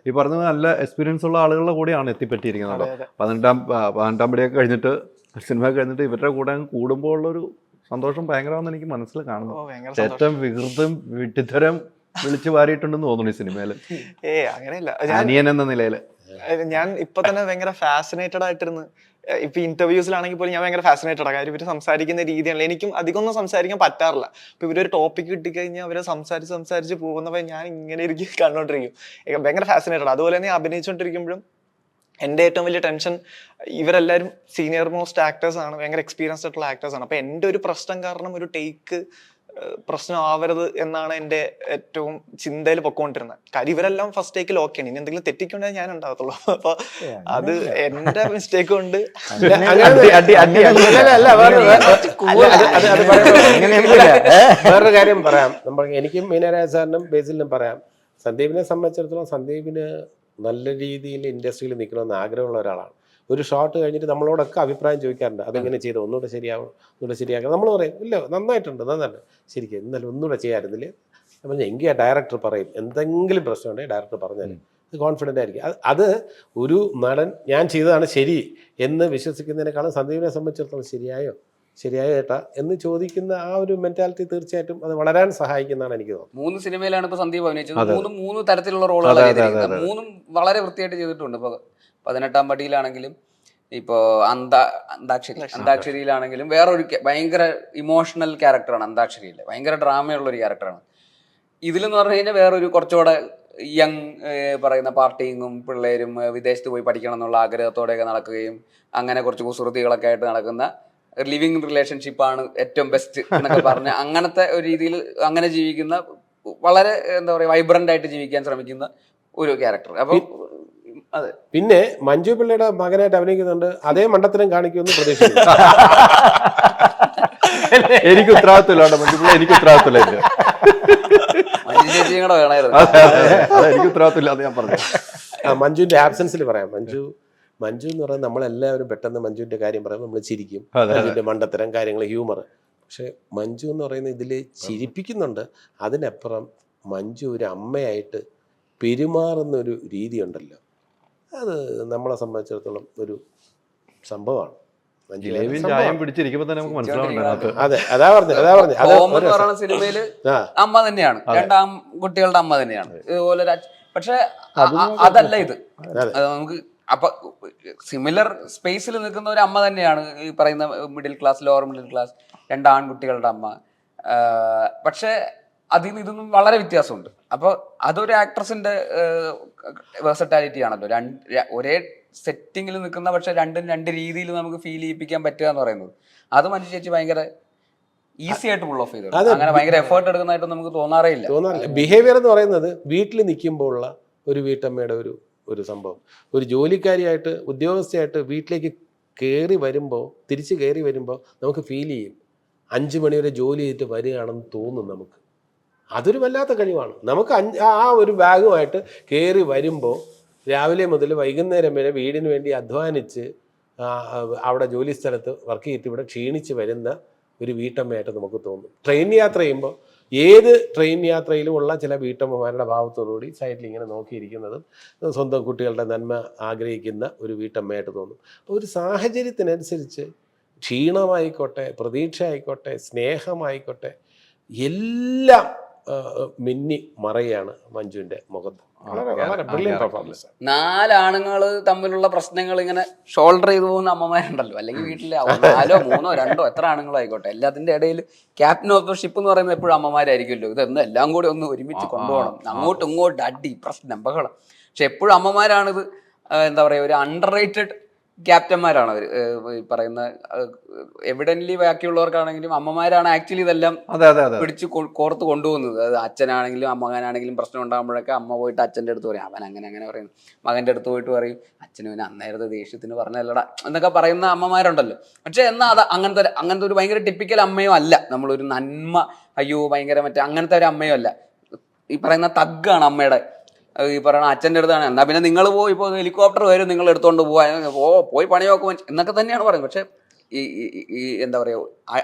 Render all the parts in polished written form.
ഈ പറഞ്ഞത് നല്ല എക്സ്പീരിയൻസ് ഉള്ള ആളുകളുടെ കൂടെയാണ് എത്തിപ്പറ്റിയിരിക്കുന്നത്. പതിനെട്ടാം പടിയൊക്കെ കഴിഞ്ഞിട്ട് സിനിമ കഴിഞ്ഞിട്ട് ഇവരുടെ കൂടെ കൂടുമ്പോൾ ഉള്ളൊരു സന്തോഷം ഭയങ്കരമാണെന്ന് എനിക്ക് മനസ്സിൽ കാണുന്നു. ഏറ്റവും വികൃതം വിട്ടിത്തരം വിളിച്ചു വാരിയിട്ടുണ്ടെന്ന് തോന്നുന്നു ഈ സിനിമയിൽ. അങ്ങനെയല്ല, അനിയൻ എന്ന നിലയിൽ ഞാൻ ഇപ്പൊ തന്നെ ഭയങ്കര ഫാസിനേറ്റഡ് ആയിട്ടിരുന്ന് ഇപ്പൊ ഇന്റർവ്യൂസിലാണെങ്കിൽ പോലും ഞാൻ ഭയങ്കര ഫാസിനേറ്റഡ്. കാര്യം ഇവര് സംസാരിക്കുന്ന രീതിയാണല്ലോ, എനിക്കും അധികമൊന്നും സംസാരിക്കാൻ പറ്റാറില്ല. അപ്പൊ ഇവരൊരു ടോപ്പിക് കിട്ടിക്കഴിഞ്ഞാൽ അവരെ സംസാരിച്ച് പോകുന്നവ ഞാൻ ഇങ്ങനെ ഇരിക്കും കണ്ടോണ്ടിരിക്കും, ഭയങ്കര ഫാസിനേറ്റഡ്. അതുപോലെ തന്നെ അഭിനയിച്ചുകൊണ്ടിരിക്കുമ്പോഴും എൻ്റെ ഏറ്റവും വലിയ ടെൻഷൻ, ഇവരെല്ലാവരും സീനിയർ മോസ്റ്റ് ആക്ടേഴ്സ് ആണ്, ഭയങ്കര എക്സ്പീരിയൻസ്ഡ് ആയിട്ടുള്ള ആക്ടേഴ്സ് ആണ്. അപ്പൊ എൻ്റെ ഒരു പ്രശ്നം കാരണം ഒരു ടേക്ക് പ്രശ്നമാവരുത് എന്നാണ് എൻ്റെ ഏറ്റവും ചിന്തയിൽ പൊക്കോണ്ടിരുന്നത്. കാര്യം ഇവരെല്ലാം ഫസ്റ്റ് ടേക്കിൽ ഓക്കെയാണ്, ഇനി എന്തെങ്കിലും തെറ്റിക്കൊണ്ടേ ഞാൻ ഉണ്ടാകത്തുള്ളൂ. അപ്പൊ അത് എന്റെ മിസ്റ്റേക്ക് കൊണ്ട് വേറൊരു കാര്യം പറയാം. എനിക്കും മീനരാജ് സാറിനും ബേസിലിനും പറയാം, സന്ദീപിനെ സംബന്ധിച്ചിടത്തോളം സന്ദീപിന് നല്ല രീതിയിൽ ഇൻഡസ്ട്രിയിൽ നിൽക്കണമെന്ന് ആഗ്രഹമുള്ള ഒരാളാണ്. ഒരു ഷോട്ട് കഴിഞ്ഞിട്ട് നമ്മളോടൊക്കെ അഭിപ്രായം ചോദിക്കാറുണ്ട്, അതെങ്ങനെ ചെയ്തു, ഒന്നുകൂടെ ശരിയാവും, ഒന്നുകൂടെ ശരിയാക്കണം. നമ്മൾ പറയും ഇല്ല നന്നായിട്ടുണ്ട് ശരിക്കും എന്നാലും ഒന്നുകൂടെ ചെയ്യാമായിരുന്നില്ലേ. അപ്പം എങ്കിൽ ആ ഡയറക്ടർ പറയും, എന്തെങ്കിലും പ്രശ്നമുണ്ടെങ്കിൽ ഡയറക്ടർ പറഞ്ഞാൽ കോൺഫിഡൻ്റ് ആയിരിക്കും. അത് ഒരു നടൻ ഞാൻ ചെയ്തതാണ് ശരി എന്ന് വിശ്വസിക്കുന്നതിനേക്കാളും സന്ദീപിനെ സംബന്ധിച്ചിടത്തോളം ശരിയായോ ചേട്ടാ എന്ന് ചോദിക്കുന്ന ആ ഒരു മെന്റാലിറ്റി തീർച്ചയായിട്ടും അത് വളരാൻ സഹായിക്കുന്നതാണ് എനിക്ക് തോന്നുന്നത്. 3 സിനിമയിലാണ് ഇപ്പൊ സന്ദീപ് അഭിനയിച്ചത്. മൂന്നും തരത്തിലുള്ള റോളുകളാണ് ചെയ്തിരിക്കുന്നത്. മൂന്നും വളരെ വൃത്തിയായിട്ട് ചെയ്തിട്ടുണ്ട്. ഇപ്പൊ 18-ാം പടിയിലാണെങ്കിലും ഇപ്പോ അന്താക്ഷരിയിലാണെങ്കിലും വേറൊരു ഭയങ്കര ഇമോഷണൽ ക്യാരക്ടറാണ് അന്താക്ഷരിയിലെ, ഭയങ്കര ഡ്രാമയുള്ള ഒരു ക്യാരക്ടറാണ്. ഇതിലെന്ന് പറഞ്ഞു കഴിഞ്ഞാൽ വേറൊരു കുറച്ചുകൂടെ യങ് പറയുന്ന പാർട്ടിങ്ങും പിള്ളേരും വിദേശത്ത് പോയി പഠിക്കണം എന്നുള്ള ആഗ്രഹത്തോടെയൊക്കെ നടക്കുകയും അങ്ങനെ കുറച്ച് കുസൃതികളൊക്കെ ആയിട്ട് നടക്കുന്ന ലിവിങ് റിലേഷൻഷിപ്പാണ് ഏറ്റവും ബെസ്റ്റ് എന്നൊക്കെ പറഞ്ഞ് അങ്ങനത്തെ ഒരു രീതിയിൽ അങ്ങനെ ജീവിക്കുന്ന, വളരെ എന്താ പറയുക വൈബ്രന്റ് ആയിട്ട് ജീവിക്കാൻ ശ്രമിക്കുന്ന ഒരു ക്യാരക്ടർ. അപ്പൊ അതെ. പിന്നെ മഞ്ജു പിള്ളയുടെ മകനായിട്ട് അഭിനയിക്കുന്നുണ്ട്, അതേ മണ്ടത്തരം കാണിക്കുമെന്ന് പ്രതീക്ഷിക്കുന്നു. എനിക്ക് ഉത്തരവാദിത്തമില്ല മഞ്ജു പിള്ള, എനിക്ക് ഉത്തരവാദിത്തമില്ല, എനിക്ക് ഉത്തരവാദിത്തമില്ല അത് ഞാൻ പറഞ്ഞു. മഞ്ജുവിന്റെ ആബ്സെൻസിൽ പറയാം, മഞ്ജു എന്ന് പറയുന്നത് നമ്മളെല്ലാവരും പെട്ടെന്ന് മഞ്ജുവിന്റെ കാര്യം പറയുമ്പോൾ നമ്മൾ ചിരിക്കും, മഞ്ജുവിന്റെ മണ്ടത്തരം കാര്യങ്ങൾ ഹ്യൂമർ. പക്ഷെ മഞ്ജു എന്ന് പറയുന്നത് ഇതിൽ ചിരിപ്പിക്കുന്നുണ്ട്. അതിനപ്പുറം മഞ്ജു ഒരു അമ്മയായിട്ട് പെരുമാറുന്നൊരു രീതിയുണ്ടല്ലോ, അത് നമ്മളെ സംബന്ധിച്ചിടത്തോളം ഒരു സംഭവമാണ്. അതെ, അതാ പറഞ്ഞ സിനിമയില് അമ്മ തന്നെയാണ്, രണ്ടാം കുട്ടികളുടെ അമ്മ തന്നെയാണ് ഇതുപോലെ. പക്ഷെ അതല്ല ഇത്, നമുക്ക് അപ്പൊ സിമിലർ സ്പേസിൽ നിൽക്കുന്ന ഒരു അമ്മ തന്നെയാണ് ഈ പറയുന്ന middle class, lower middle class, 2 ആൺകുട്ടികളുടെ അമ്മ. പക്ഷെ അതിൽ നിന്ന് ഇതൊന്നും വളരെ വ്യത്യാസമുണ്ട്. അപ്പോൾ അതൊരു ആക്ട്രസിന്റെ വേഴ്സറ്റാലിറ്റി ആണല്ലോ, ഒരേ സെറ്റിങ്ങിൽ നിൽക്കുന്ന പക്ഷെ രണ്ടും 2 രീതിയിൽ നമുക്ക് ഫീൽ ചെയ്യിപ്പിക്കാൻ പറ്റുക എന്ന് പറയുന്നത്. അത് മഞ്ജു ചേച്ചി ഭയങ്കര ഈസി ആയിട്ട് ഫുൾ ഓഫ് ചെയ്തു, അങ്ങനെ ഭയങ്കര എഫേർട്ട് എടുക്കുന്നതായിട്ട് നമുക്ക് തോന്നാറില്ല. ബിഹേവിയർ എന്ന് പറയുന്നത് വീട്ടിൽ നിൽക്കുമ്പോൾ ഉള്ള ഒരു വീട്ടമ്മയുടെ ഒരു സംഭവം, ഒരു ജോലിക്കാരിയായിട്ട് ഉദ്യോഗസ്ഥയായിട്ട് വീട്ടിലേക്ക് തിരിച്ച് കയറി വരുമ്പോൾ നമുക്ക് ഫീൽ ചെയ്യും 5 മണി വരെ ജോലി ചെയ്തിട്ട് വരികയാണെന്ന് തോന്നും നമുക്ക്. അതൊരു വല്ലാത്ത കഴിവാണ്. നമുക്ക് ആ ഒരു ബാഗുമായിട്ട് കയറി വരുമ്പോൾ രാവിലെ മുതൽ വൈകുന്നേരം വരെ വീടിന് വേണ്ടി അധ്വാനിച്ച് അവിടെ ജോലി സ്ഥലത്ത് വർക്ക് ചെയ്തിട്ട് ഇവിടെ ക്ഷീണിച്ച് വരുന്ന ഒരു വീട്ടമ്മയായിട്ട് നമുക്ക് തോന്നും. ട്രെയിൻ യാത്ര ചെയ്യുമ്പോൾ ഏത് ട്രെയിൻ യാത്രയിലും ഉള്ള ചില വീട്ടമ്മമാരുടെ ഭാവത്തോടുകൂടി സൈഡിൽ ഇങ്ങനെ നോക്കിയിരിക്കുന്നതും സ്വന്തം കുട്ടികളുടെ നന്മ ആഗ്രഹിക്കുന്ന ഒരു വീട്ടമ്മയായിട്ട് തോന്നും. അപ്പോൾ ഒരു സാഹചര്യത്തിനനുസരിച്ച് ക്ഷീണമായിക്കോട്ടെ, പ്രതീക്ഷ ആയിക്കോട്ടെ, സ്നേഹമായിക്കോട്ടെ, എല്ലാം മിന്നി മറയാണ് മഞ്ജുവിന്റെ മുഖത്ത്. 4 ആണുങ്ങൾ തമ്മിലുള്ള പ്രശ്നങ്ങൾ ഇങ്ങനെ ഷോൾഡർ ചെയ്തു പോകുന്ന അമ്മമാരുണ്ടല്ലോ, അല്ലെങ്കിൽ വീട്ടിലെ 4, 3, 2 എത്ര ആണുങ്ങളോ ആയിക്കോട്ടെ, എല്ലാത്തിന്റെ ഇടയിൽ ക്യാപ്റ്റൻ ഓഫ് ദ ഷിപ്പ് എന്ന് പറയുന്നത് എപ്പോഴും അമ്മമാരായിരിക്കുമല്ലോ. ഇതൊന്നും എല്ലാം കൂടി ഒന്ന് ഒരുമിച്ച് കൊണ്ടുപോകണം, അങ്ങോട്ടും ഇങ്ങോട്ടും അടി പ്രശ്നം ബഹളം. പക്ഷെ എപ്പോഴും അമ്മമാരാണിത് എന്താ പറയുക, ഒരു അണ്ടർ റേറ്റഡ് ക്യാപ്റ്റന്മാരാണ് അവർ. പറയുന്ന എവിഡന്റ്ലി ബാക്കിയുള്ളവർക്കാണെങ്കിലും അമ്മമാരാണ് ആക്ച്വലി ഇതെല്ലാം പിടിച്ച് കോർത്ത് കൊണ്ടുപോകുന്നത്. അത് അച്ഛനാണെങ്കിലും അമ്മകനാണെങ്കിലും പ്രശ്നം ഉണ്ടാകുമ്പോഴൊക്കെ അമ്മ പോയിട്ട് അച്ഛൻ്റെ അടുത്ത് പറയും, അവൻ അങ്ങനെ പറയുന്നു. മകൻ്റെ അടുത്ത് പോയിട്ട് പറയും, അച്ഛനും അന്നേരത്തെ ദേഷ്യത്തിന് പറഞ്ഞല്ലടാ എന്നൊക്കെ പറയുന്ന അമ്മമാരുണ്ടല്ലോ. പക്ഷെ എന്നാൽ അത് അങ്ങനത്തെ ഒരു ഭയങ്കര ടിപ്പിക്കൽ അമ്മയോ അല്ല. നമ്മളൊരു നന്മ അയ്യോ ഭയങ്കര അങ്ങനത്തെ ഒരു അമ്മയോ അല്ല. ഈ പറയുന്ന തഗ്ഗാണ് അമ്മയുടെ. ഈ പറയണ അച്ഛൻ്റെ അടുത്താണ്, എന്നാൽ പിന്നെ നിങ്ങൾ പോയി ഇപ്പോൾ ഹെലികോപ്റ്റർ വരും നിങ്ങൾ എടുത്തുകൊണ്ട് പോയി പണി നോക്കുമ്പോൾ എന്നൊക്കെ തന്നെയാണ് പറയുന്നത്. പക്ഷെ ഈ എന്താ പറയുക,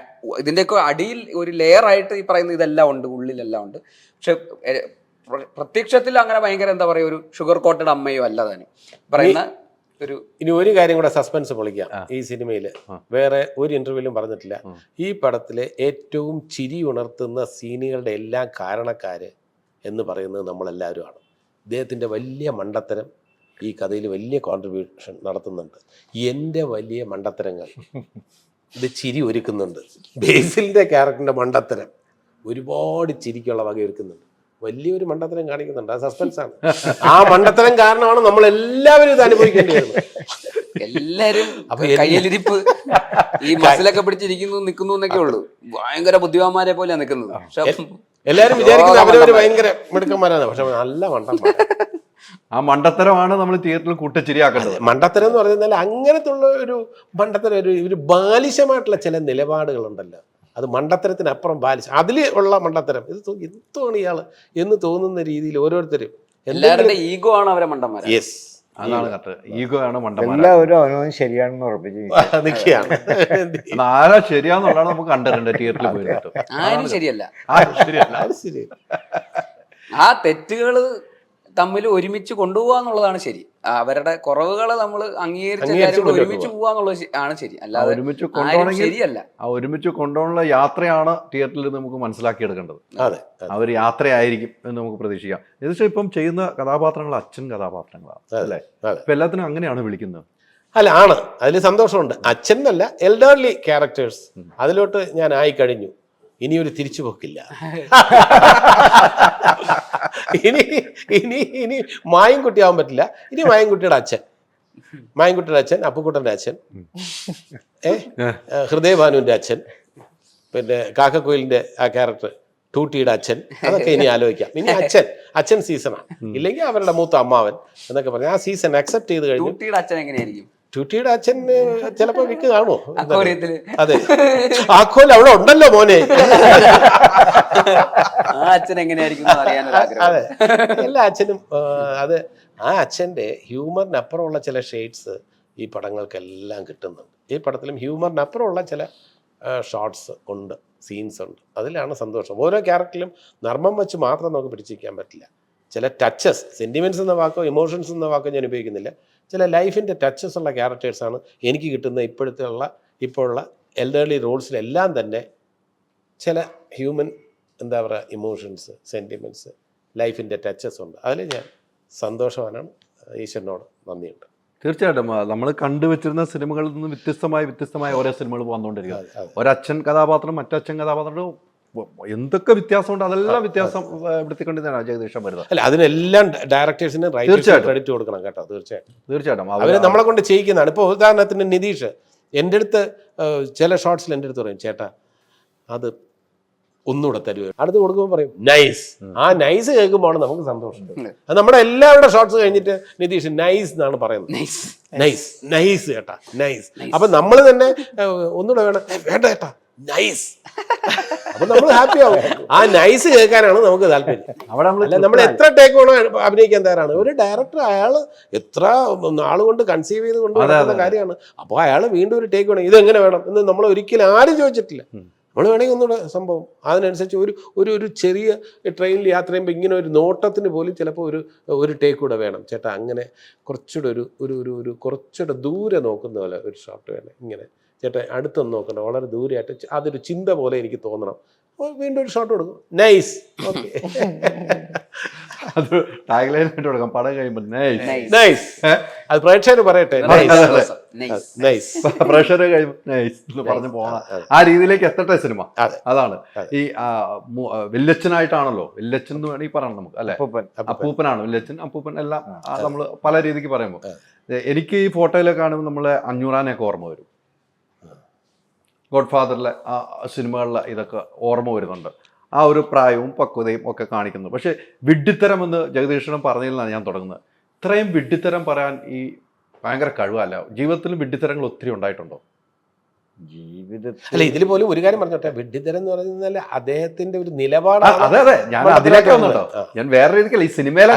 ഇതിൻ്റെയൊക്കെ അടിയിൽ ഒരു ലെയർ ആയിട്ട് ഈ പറയുന്ന ഇതെല്ലാം ഉണ്ട്, ഉള്ളിലെല്ലാം ഉണ്ട്. പക്ഷെ പ്രത്യക്ഷത്തിൽ അങ്ങനെ ഭയങ്കര എന്താ പറയാ ഒരു ഷുഗർ കോട്ടഡ് അമ്മയോ അല്ല താനും പറയുന്ന ഒരു. ഇനി ഒരു കാര്യം കൂടെ സസ്പെൻസ് പൊളിക്കാം. ഈ സിനിമയിൽ വേറെ ഒരു ഇന്റർവ്യൂവിലും പറഞ്ഞിട്ടില്ല, ഈ പടത്തിലെ ഏറ്റവും ചിരി ഉണർത്തുന്ന സീനുകളുടെ എല്ലാം കാരണക്കാര് എന്ന് പറയുന്നത് നമ്മളെല്ലാവരുമാണ്. ഇദ്ദേഹത്തിൻ്റെ വലിയ മണ്ടത്തരം ഈ കഥയിൽ വലിയ കോൺട്രിബ്യൂഷൻ നടത്തുന്നുണ്ട്. എൻ്റെ വലിയ മണ്ടത്തരങ്ങൾ ഇത് ചിരി ഒരുക്കുന്നുണ്ട്. ബേസിലിൻ്റെ ക്യാരക്ടറിൻ്റെ മണ്ടത്തരം ഒരുപാട് ചിരിക്കുള്ള വക ഒരുക്കുന്നുണ്ട്. വലിയൊരു മണ്ടത്തരം കാണിക്കുന്നുണ്ട്. ആ സസ്പെൻസാണ്. ആ മണ്ടത്തരം കാരണമാണ് നമ്മൾ എല്ലാവരും ഇത് അനുഭവിക്കേണ്ടി വരുന്നത്. എല്ലാരും കയ്യിലിരിപ്പ് ഈ മസിലൊക്കെ പിടിച്ചിരിക്കുന്നു നിൽക്കുന്നു എന്നൊക്കെ ഉള്ളൂ. ഭയങ്കര ബുദ്ധിമാന്മാരെ പോലെയാണ് നിൽക്കുന്നത്. പക്ഷെ എല്ലാരും വിചാരിക്കുന്നത് അവരവര് ഭയങ്കര മിടുക്കന്മാരാണ്. പക്ഷെ നല്ല മണ്ടന്മാർ. ആ മണ്ടത്തരമാണ് നമ്മൾ തിയേറ്ററിൽ കൂട്ടച്ചിരിയാക്കേണ്ടത്. മണ്ടത്തരം എന്ന് പറയുന്നത് അങ്ങനത്തെ ഉള്ള ഒരു മണ്ടത്തരം, ഒരു ബാലിശമായിട്ടുള്ള ചില നിലപാടുകളുണ്ടല്ലോ, അത് മണ്ടത്തരത്തിനപ്പുറം ബാലിശം. അതിൽ ഉള്ള മണ്ടത്തരം ഇത് എന്താണ് ഇയാള് എന്ന് തോന്നുന്ന രീതിയിൽ ഓരോരുത്തരും എല്ലാവരുടെ ഈഗോ ആണ് അവരെ മണ്ടന്മാർ. യെസ്, അതാണ് കറക്റ്റ്. ഈഗോ ആണ് മണ്ടന്മാർ. എല്ലാവരും അവനവൻ ശരിയാണെന്ന് ഉറപ്പിച്ച് നിൽക്കുകയാണ്. ആരാ ശരിയാന്നുള്ളതാണ് നമുക്ക് കണ്ടിട്ടുണ്ട് തിയേറ്ററിൽ പോയിട്ട്. ആരും ശരിയല്ല. ശരിയല്ല. ശരി. ആ തെറ്റുകള് തമ്മിൽ ഒരുമിച്ച് കൊണ്ടുപോകാന്നുള്ളതാണ് ശരി. അവരുടെ കുറവുകളെ നമ്മൾ അംഗീകരിച്ച കാര്യങ്ങൾ ഒരുമിച്ച് പോവാന്നുള്ളത് ആണ് ശരി. അല്ലാതെ ഒരുമിച്ച് ആരും കൊണ്ടുപോകണമെങ്കിൽ ശരിയല്ല. ആ ഒരുമിച്ച് കൊണ്ടുപോകാനുള്ള യാത്രയാണ് തിയേറ്ററിൽ നമുക്ക് മനസ്സിലാക്കിയെടുക്കേണ്ടത്. അതെ, ആ ഒരു യാത്രയായിരിക്കും എന്ന് നമുക്ക് പ്രതീക്ഷിക്കാം. ഏകദേശം ഇപ്പം ചെയ്യുന്ന കഥാപാത്രങ്ങൾ അച്ഛൻ കഥാപാത്രങ്ങളാണ് അല്ലേ? ഇപ്പൊ എല്ലാത്തിനും അങ്ങനെയാണ് വിളിക്കുന്നത്. അല്ല, ആണ്. അതിൽ സന്തോഷമുണ്ട്. അച്ഛൻ എന്നല്ല, എൽഡർലി ക്യാരക്ടേഴ്സ് അതിലോട്ട് ഞാൻ ആയി കഴിഞ്ഞു. ഇനിയൊരു തിരിച്ചുപോക്കില്ല. ഇനി മായൻകുട്ടി ആവാൻ പറ്റില്ല. ഇനി മായൻകുട്ടിയുടെ അച്ഛൻ, അപ്പുക്കുട്ടൻ്റെ അച്ഛൻ, ഹൃദയഭാനുവിൻ്റെ അച്ഛൻ, പിന്നെ കാക്കക്കോയിലിൻ്റെ ആ ക്യാരക്ടർ ടൂട്ടിയുടെ അച്ഛൻ, അതൊക്കെ ഇനി ആലോചിക്കാം. ഇനി അച്ഛൻ സീസണാണ്. ഇല്ലെങ്കിൽ അവരുടെ മൂത്ത അമ്മാവൻ എന്നൊക്കെ പറഞ്ഞാൽ ആ സീസൺ അക്സെപ്റ്റ് ചെയ്ത് കഴിഞ്ഞു. ടൂട്ടിയുടെ അച്ഛൻ എങ്ങനെയായിരിക്കും? ടൂട്ടിയുടെ അച്ഛൻ ചിലപ്പോ വിക്ക് കാണുമോ? അക്കോറിയത്തില്. അതെ, ആക്കോൽ അവിടെ ഉണ്ടല്ലോ മോനെ. ആ അച്ഛൻ എങ്ങനെയായിരിക്കും അറിയാനൊരു ആഗ്രഹം. അതെ, എല്ലാ അച്ഛനും അത് ആ അച്ഛൻ്റെ ഹ്യൂമറിനപ്പുറമുള്ള ചില ഷെയ്ഡ്സ് ഈ പടങ്ങൾക്കെല്ലാം കിട്ടുന്നുണ്ട്. ഈ പടത്തിലും ഹ്യൂമറിനപ്പുറമുള്ള ചില ഷോർട്സ് ഉണ്ട്, സീൻസ് ഉണ്ട്. അതിലാണ് സന്തോഷം. ഓരോ ക്യാരക്ടറിലും നർമ്മം വെച്ച് മാത്രം നമുക്ക് പിടിച്ചിരിക്കാൻ പറ്റില്ല. ചില ടച്ചസ്, സെന്റിമെന്റ്സ് എന്ന വാക്കോ ഇമോഷൻസ് എന്ന വാക്കോ ഞാൻ ഉപയോഗിക്കുന്നില്ല. ചില ലൈഫിൻ്റെ ടച്ചസ് ഉള്ള ക്യാരക്ടേഴ്സാണ് എനിക്ക് കിട്ടുന്ന ഇപ്പോഴുള്ള എൽഡർലി റോൾസിലെല്ലാം തന്നെ ചില ഹ്യൂമൻ എന്താ പറയുക ഇമോഷൻസ്, സെൻറ്റിമെൻറ്റ്സ്, ലൈഫിൻ്റെ ടച്ചസ് ഉണ്ട്. അതിൽ ഞാൻ സന്തോഷവാനാണ്. ഈശ്വരനോട് നന്ദിയുണ്ട്. തീർച്ചയായിട്ടും നമ്മൾ കണ്ടുവച്ചിരുന്ന സിനിമകളിൽ നിന്ന് വ്യത്യസ്തമായ ഓരോ സിനിമകൾ വന്നുകൊണ്ടിരിക്കുക. ഒരച്ഛൻ കഥാപാത്രം മറ്റച്ഛൻ കഥാപാത്രം എന്തൊക്കെ വ്യത്യാസമുണ്ട് അതെല്ലാം വ്യത്യാസം എടുത്തിക്കൊണ്ടിരുന്നതാണ് ജഗദീഷൻ വരുന്നത്. അല്ല, അതിനെല്ലാം ഡയറക്ടേഴ്സിന് ക്രെഡിറ്റ് കൊടുക്കണം കേട്ടോ. തീർച്ചയായിട്ടും അവര് നമ്മളെ കൊണ്ട് ചെയ്യിക്കുന്നതാണ്. ഇപ്പോൾ ഉദാഹരണത്തിന് നിതീഷ് എൻ്റെ അടുത്ത് ചില ഷോർട്സിൽ എൻ്റെ അടുത്ത് പറയും, ചേട്ടാ അത് ഒന്നുകൂടെ തരുക. അടുത്ത് കൊടുക്കുമ്പോൾ പറയും നൈസ്. ആ നൈസ് കേൾക്കുമ്പോൾ നമുക്ക് സന്തോഷം. അത് നമ്മുടെ എല്ലാവരുടെ ഷോർട്സ് കഴിഞ്ഞിട്ട് നിതീഷ് നൈസ് എന്നാണ് പറയുന്നത്. നൈസ് ചേട്ടാ, നൈസ്. അപ്പൊ നമ്മൾ തന്നെ ഒന്നുകൂടെ വേണ്ട ചേട്ടാ നൈസ്. അപ്പൊ നമ്മൾ ഹാപ്പി ആവും. ആ നൈസ് കേൾക്കാനാണ് നമുക്ക് താല്പര്യം. അല്ല, നമ്മൾ എത്ര ടേക്ക് വേണോ അഭിനയിക്കാൻ തയ്യാറാണ്. ഒരു ഡയറക്ടർ അയാൾ എത്ര നാളുകൊണ്ട് കൺസീവ് ചെയ്ത് കൊണ്ടുവരുന്ന കാര്യമാണ്. അപ്പോൾ അയാൾ വീണ്ടും ഒരു ടേക്ക് വേണം, ഇതെങ്ങനെ വേണം എന്ന് നമ്മൾ ഒരിക്കലും ആരും ചോദിച്ചിട്ടില്ല. നമ്മൾ വേണമെങ്കിൽ ഒന്നുകൂടെ സംഭവം അതിനനുസരിച്ച് ഒരു ചെറിയ ട്രെയിനിൽ യാത്ര ചെയ്യുമ്പോൾ ഇങ്ങനെ ഒരു നോട്ടത്തിന് പോലും ചിലപ്പോൾ ഒരു ടേക്ക് കൂടെ വേണം ചേട്ടാ, അങ്ങനെ കുറച്ചുകൂടെ കുറച്ചുകൂടെ ദൂരെ നോക്കുന്ന പോലെ ഒരു ഷോട്ട് വേണം. ഇങ്ങനെ ചേട്ടാ അടുത്തൊന്നും നോക്കണ്ട, വളരെ ദൂരെയായിട്ട് അതൊരു ചിന്ത പോലെ എനിക്ക് തോന്നണം. വീണ്ടും ഒരു ഷോട്ട് കൊടുക്കും, നൈസ്. ഓക്കെ, അത് ടാഗ്ലൈൻ ആയിട്ട് കൊടുക്കാം. പടം കഴിയുമ്പോൾ നൈസ്. അത് പ്രേക്ഷകർ പറയട്ടെ, പ്രേക്ഷകർ കഴിയുമ്പോൾ നൈസ് എന്ന് പറഞ്ഞു പോകണം. ആ രീതിയിലേക്ക് എത്തട്ടെ സിനിമ. അതാണ് ഈ വില്ലച്ചനായിട്ടാണല്ലോ, വില്ലച്ചൻ എന്ന് വേണമെങ്കിൽ പറയണം നമുക്ക് അല്ലെ. അപ്പൂപ്പനാണ് വില്ലച്ചൻ, അപ്പൂപ്പൻ എല്ലാം നമ്മൾ പല രീതിക്ക് പറയുമ്പോൾ എനിക്ക് ഈ ഫോട്ടോയിലൊക്കെ കാണുമ്പോൾ നമ്മളെ അഞ്ഞൂറാനെയൊക്കെ ഓർമ്മ വരും. ഗോഡ് ഫാദറിലെ ആ സിനിമകളിലെ ഇതൊക്കെ ഓർമ്മ വരുന്നുണ്ട്. ആ ഒരു പ്രായവും പക്വതയും ഒക്കെ കാണിക്കുന്നു. പക്ഷേ വിഡ്ഢിത്തരം എന്ന് ജഗദീഷണം പറഞ്ഞതിൽ നിന്നാണ് ഞാൻ തുടങ്ങുന്നത്. ഇത്രയും വിഡ്ഢിത്തരം പറയാൻ ഈ ഭയങ്കര കഴിവല്ല. ജീവിതത്തിൽ വിഡ്ഢിത്തരങ്ങൾ ഒത്തിരി ഉണ്ടായിട്ടുണ്ടോ? അല്ല, ഇതിൽ പോലും ഒരു കാര്യം പറഞ്ഞോട്ടെ, വിഡ്ഢിത്തരം എന്ന് പറയുന്നത് അദ്ദേഹത്തിന്റെ ഒരു നിലപാടാണ്. അതെ, ഞാൻ അതിലേക്ക് വന്നിട്ടോ. ഞാൻ വേറെ രീതിക്കല്ല, ഈ സിനിമയിലെ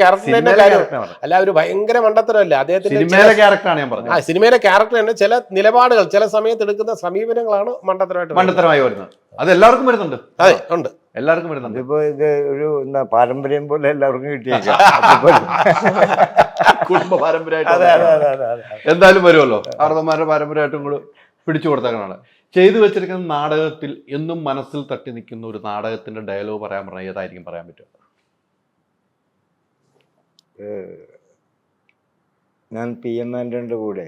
ക്യാരക്ടറിന്റെ കാര്യം അല്ല, ഒരു ഭയങ്കര മണ്ടത്തരമല്ല അദ്ദേഹത്തിന്റെ സിനിമയിലെ ക്യാരക്ടറാണ് ഞാൻ പറഞ്ഞത്. സിനിമയിലെ ക്യാരക്ടർ തന്നെ ചില നിലപാടുകൾ ചില സമയത്ത് എടുക്കുന്ന സമീപനങ്ങളാണ് മണ്ടത്തരമായി വരുന്നത്. അത് എല്ലാവർക്കും വരുന്നുണ്ട്. അതെ, ഉണ്ട്. എല്ലാവർക്കും വരുന്നുണ്ട്. ഇതിപ്പോ ഇത് ഒരു എന്താ പാരമ്പര്യം പോലെ എല്ലാവർക്കും കിട്ടിയേക്കാം. കുടുംബ അതെ പാരമ്പര്യമായിട്ട് അതെ അതെ അതെ അതെ. എന്തായാലും വരുമല്ലോ. ആർദ്ദന്മാരുടെ പാരമ്പര്യമായിട്ടും കൂടെ പിടിച്ചു കൊടുത്തേക്കണാണ്. ചെയ്തു വെച്ചിരിക്കുന്ന നാടകത്തിൽ എന്നും മനസ്സിൽ തട്ടി നിൽക്കുന്ന ഒരു നാടകത്തിന്റെ ഡയലോഗ് പറയാൻ പറഞ്ഞാൽ ഏതായിരിക്കും പറയാൻ പറ്റുക? ഞാൻ PM ആന്റണിയുടെ കൂടെ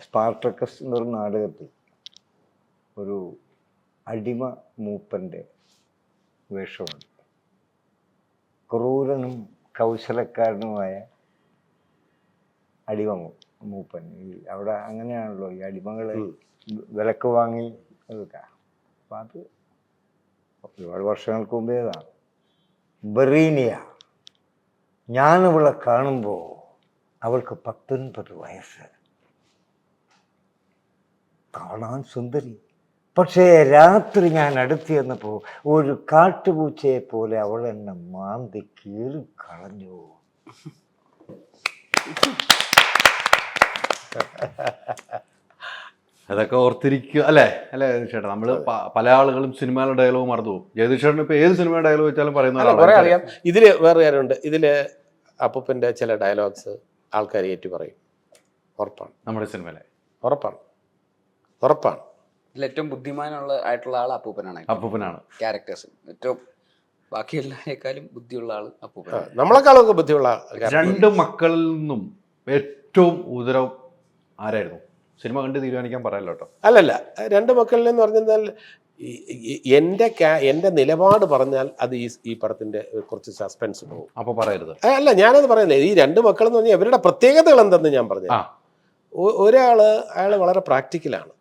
സ്പാർട്ടക്കസ് എന്നൊരു നാടകത്തിൽ ഒരു അടിമ മൂപ്പൻ്റെ വേഷമുണ്ട്. ക്രൂരനും കൗശലക്കാരനുമായ അടിമ മൂപ്പൻ. ഈ അവിടെ അങ്ങനെയാണല്ലോ ഈ അടിമകളെ വിലക്ക് വാങ്ങി എടുക്കാം. അപ്പം അത് ഒരുപാട് വർഷങ്ങൾക്ക് മുമ്പേതാണ്. ബറീനിയ, ഞാനിവളെ കാണുമ്പോൾ അവൾക്ക് 19 വയസ്സ്, കാണാൻ സുന്ദരി. പക്ഷേ രാത്രി ഞാൻ അടുത്ത് ചെന്നപ്പോൾ ഒരു കാട്ടുപൂച്ചയെ പോലെ അവൾ എന്നെ മാന്തി കീറി കളഞ്ഞു. അതൊക്കെ ഓർത്തിരിക്കുക അല്ലേ അല്ലേ ചേട്ടാ? നമ്മള് പല ആളുകളും സിനിമയുടെ ഡയലോഗ് മറന്നു പോകും. ജഗദീഷ് ചേട്ടൻ ഇപ്പൊ ഏത് സിനിമയുടെ ഡയലോഗ് വെച്ചാലും പറയുന്ന കുറെ അറിയാം. ഇതില് വേറെ കാര്യമുണ്ട്. ഇതില് അപ്പൂപ്പന്റെ ചില ഡയലോഗ്സ് ആൾക്കാർ ഏറ്റു പറയും. ഉറപ്പാണ്. നമ്മുടെ സിനിമയിലെ ഉറപ്പാണ്. ഉറപ്പാണ്. ഇതിൽ ഏറ്റവും ബുദ്ധിമാനുള്ള ആയിട്ടുള്ള ആൾ അപ്പൂപ്പനാണ്. അപ്പൂപ്പനാണ് ക്യാരക്ടേഴ്സ് ഏറ്റവും ബാക്കി എല്ലാവരെക്കാളും ബുദ്ധിയുള്ള ആള് അപ്പൂപ്പനാണ്. നമ്മളെക്കാളൊക്കെ ബുദ്ധിയുള്ള രണ്ട് മക്കളിൽ നിന്നും ഏറ്റവും ഉദരം ആരായിരുന്നു? സിനിമ കണ്ട് തീരുമാനിക്കാൻ പറയല്ലോ കേട്ടോ. അല്ലല്ല, രണ്ട് മക്കളിൽ എന്ന് പറഞ്ഞാൽ എൻ്റെ നിലപാട് പറഞ്ഞാൽ അത് ഈ പടത്തിന്റെ കുറച്ച് സസ്പെൻസ് പോകും. അപ്പൊ പറയരുത്. അല്ല, ഞാനത് പറയുന്നില്ല. ഈ രണ്ട് മക്കൾ എന്ന് പറഞ്ഞാൽ ഇവരുടെ പ്രത്യേകതകൾ എന്തെന്ന് ഞാൻ പറഞ്ഞു. അയാൾ വളരെ പ്രാക്ടിക്കലാണ്.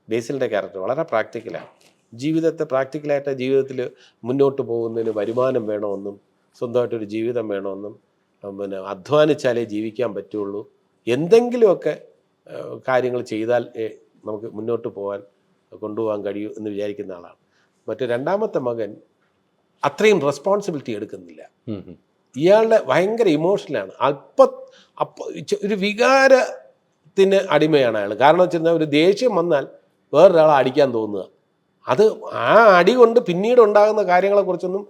ബേസിലിന്റെ ക്യാരക്ടർ വളരെ പ്രാക്ടിക്കലാണ്. പ്രാക്ടിക്കലായിട്ട് ജീവിതത്തിൽ മുന്നോട്ട് പോകുന്നതിന് വരുമാനം വേണമെന്നും സ്വന്തമായിട്ടൊരു ജീവിതം വേണമെന്നും പിന്നെ അധ്വാനിച്ചാലേ ജീവിക്കാൻ പറ്റുള്ളൂ, എന്തെങ്കിലുമൊക്കെ കാര്യങ്ങൾ ചെയ്താൽ നമുക്ക് മുന്നോട്ട് കൊണ്ടുപോകാൻ കഴിയൂ എന്ന് വിചാരിക്കുന്ന ആളാണ്. മറ്റു രണ്ടാമത്തെ മകൻ അത്രയും റെസ്പോൺസിബിലിറ്റി എടുക്കുന്നില്ല. ഇയാളുടെ ഭയങ്കര ഇമോഷണലാണ്. ഒരു വികാരത്തിന് അടിമയാണ് അയാൾ. കാരണം വെച്ചാൽ ഒരു ദേഷ്യം വന്നാൽ വേറൊരാളെ അടിക്കാൻ തോന്നുക. അത് ആ അടി കൊണ്ട് പിന്നീട് ഉണ്ടാകുന്ന കാര്യങ്ങളെക്കുറിച്ചൊന്നും